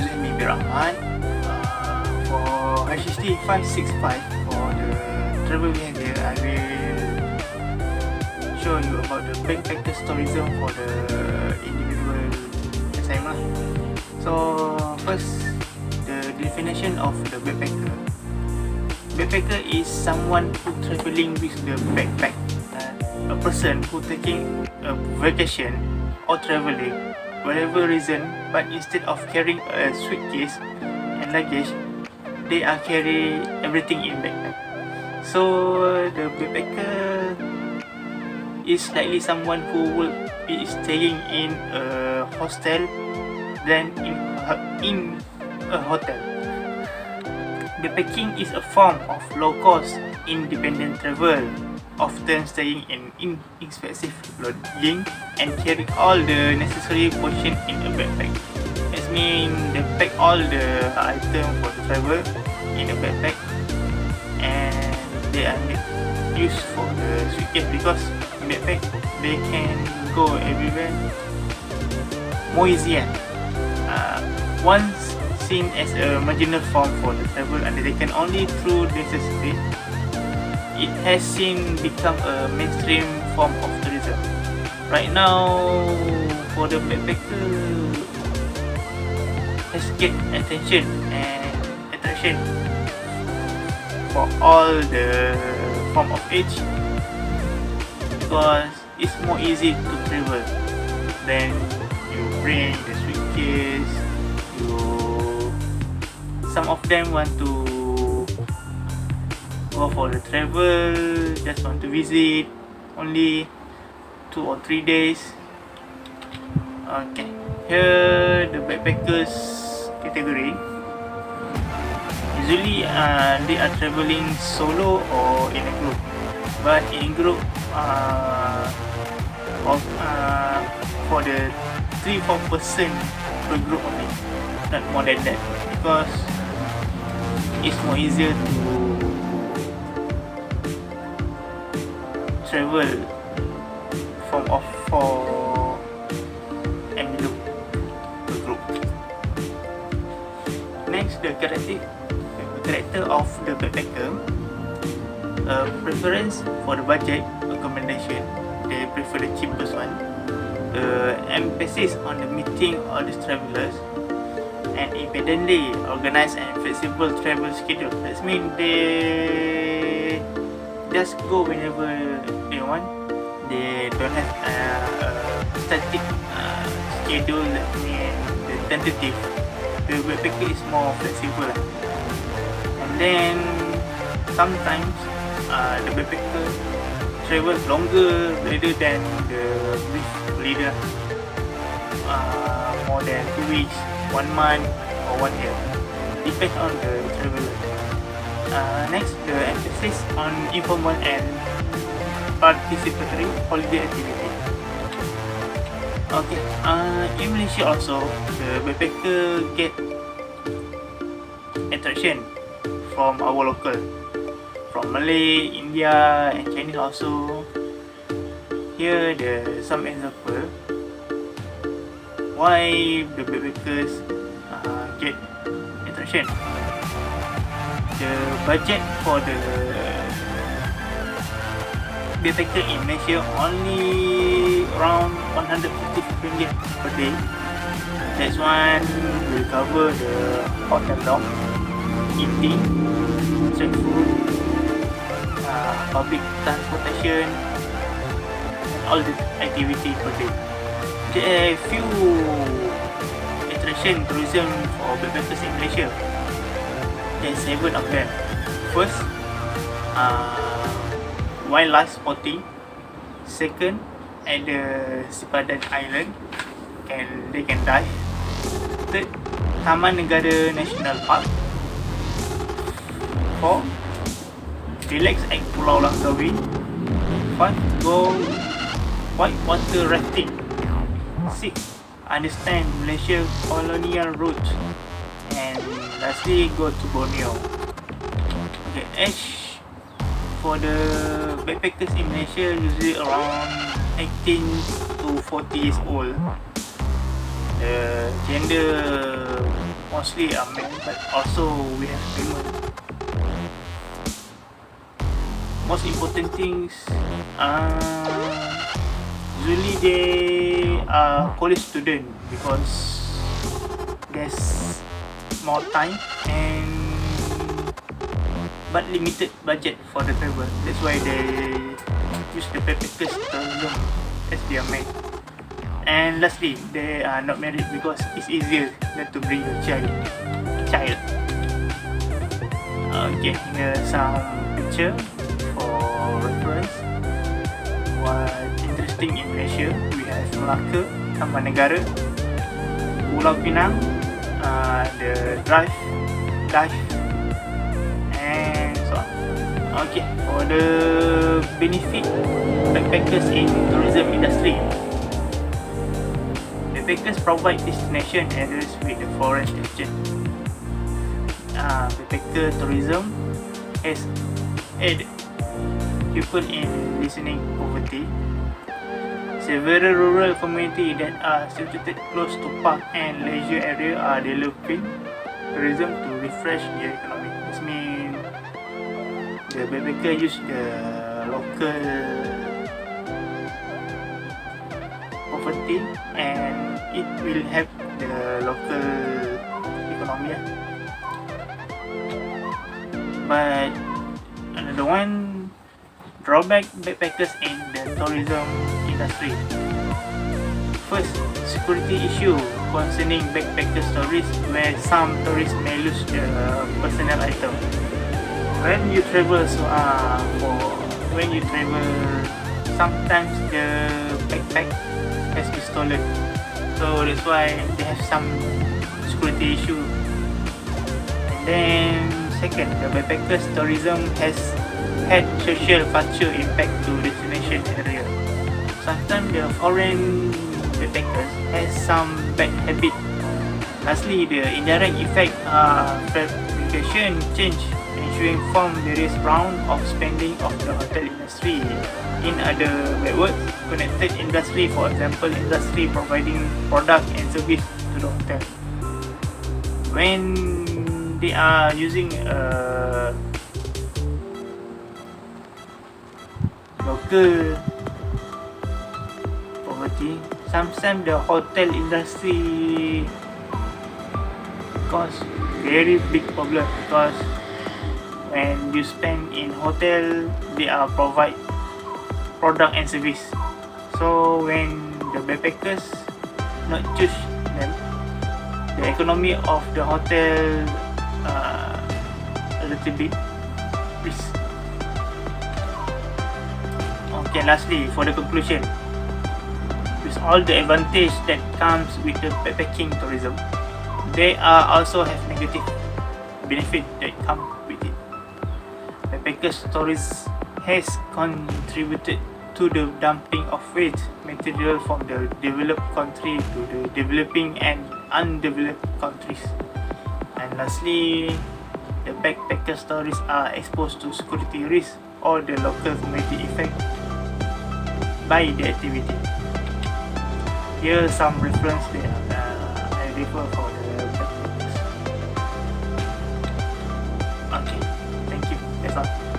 username may be Rahman. For HST 565, for the travel behavior, I will show you about the backpackers tourism for the individual assignment. So first, the definition of the backpacker. Backpacker is someone who traveling with the backpack. A person who taking a vacation or traveling whatever reason, but instead of carrying a suitcase and luggage, they are carry everything in backpack. So the backpacker is likely someone who will be staying in a hostel than in a hotel. Backpacking is a form of low-cost, independent travel, often staying in inexpensive lodging and carrying all the necessary portion in a backpack. That means they pack all the items for the travel in a backpack, and they are used for the suitcase because in backpack they can go everywhere more easier. Once seen as a marginal form for the travel undertaken only through necessity, it has since become a mainstream form of tourism. Right now, for the backpacker, has get attention and attraction for all the form of age because it's more easy to travel. Then you bring the suitcase. Some of them want to go for the travel, just want to visit only 2 or 3 days. Okay, here the backpackers category. Usually they are traveling solo or in a group, but in group for the 3-4 person per group only, not more than that, because it's more easier to travel from of 4 and below per group. Next, the character of the backpacker. Preference for the budget accommodation, they prefer the cheapest one. Emphasis on the meeting all the travelers, and independently organized and flexible travel schedule. That means they just go whenever they want. They don't have a static schedule. That means the tentative. The backpacker is more flexible. And then sometimes the backpacker travel longer rather than the brief leader. More than 2 weeks, 1 month or 1 year, depends on the traveler. Next, the emphasis on informal and participatory holiday activity. Okay, in Malaysia also, the backpacker get attraction from our local, from Malay, India and Chinese also. Here the some example why the backpackers get attraction. The budget for the backpacker in Malaysia only around 150 ringgit per day. That's one will cover the hotel room, eating, street food, public transportation, all the activity per day. There are few attraction tourism for backpackers in Malaysia. There are 7 of them. First, wildlife spotting. Second, at the Sipadan Island, they can dive. Third, Taman Negara National Park. 4, relax at Pulau Langkawi. 5, go whitewater rafting. 6, understand Malaysia colonial roots. And lastly, go to Borneo. Okay, age for the backpackers in Malaysia usually around 18 to 40 years old. The gender mostly are men, but also we have women. Most important things, usually they are college student because there's more time and but limited budget for the travel. That's why they use the backpackers tourism as their main. And lastly, they are not married because it's easier than to bring your child. Okay, here some picture for reference. What's interesting in Malaysia, we have Melaka, Taman Negara, Pulau Pinang, the dive, and so on. Okay, for the benefit backpackers in tourism industry, backpackers provide destination areas with the foreign agent. Backpacker tourism has aided people in lessening poverty. Several rural communities that are situated close to park and leisure area are developing tourism to refresh their economy. This means the backpacker use the local poverty and it will help the local economy. But another one, drawback backpackers in the tourism industry. First, security issue concerning backpacker stories where some tourists may lose their personal item. When you travel, sometimes the backpack has been stolen. So that's why they have some security issue. And then second, the backpackers tourism has had social culture impact to destination area. Sometimes the foreign backpackers has some bad habit. Lastly, the indirect effect are fabrication change, ensuring form various round of spending of the hotel industry. In other words, connected industry, for example, industry providing product and service to the hotel. When they are using local poverty, sometimes the hotel industry cause very big problem because when you spend in hotel, they are provide product and service. So when the backpackers not choose them, the economy of the hotel a little bit risk. Okay, lastly, for the conclusion, with all the advantage that comes with the backpacking tourism, they are also have negative benefit that come with it. Backpackers tourism has contributed to the dumping of waste material from the developed country to the developing and undeveloped countries. And lastly, the backpacker tourists are exposed to security risks or the local community effect by the activity. Here are some reference that I refer for the backpackers. Okay, thank you. That's all.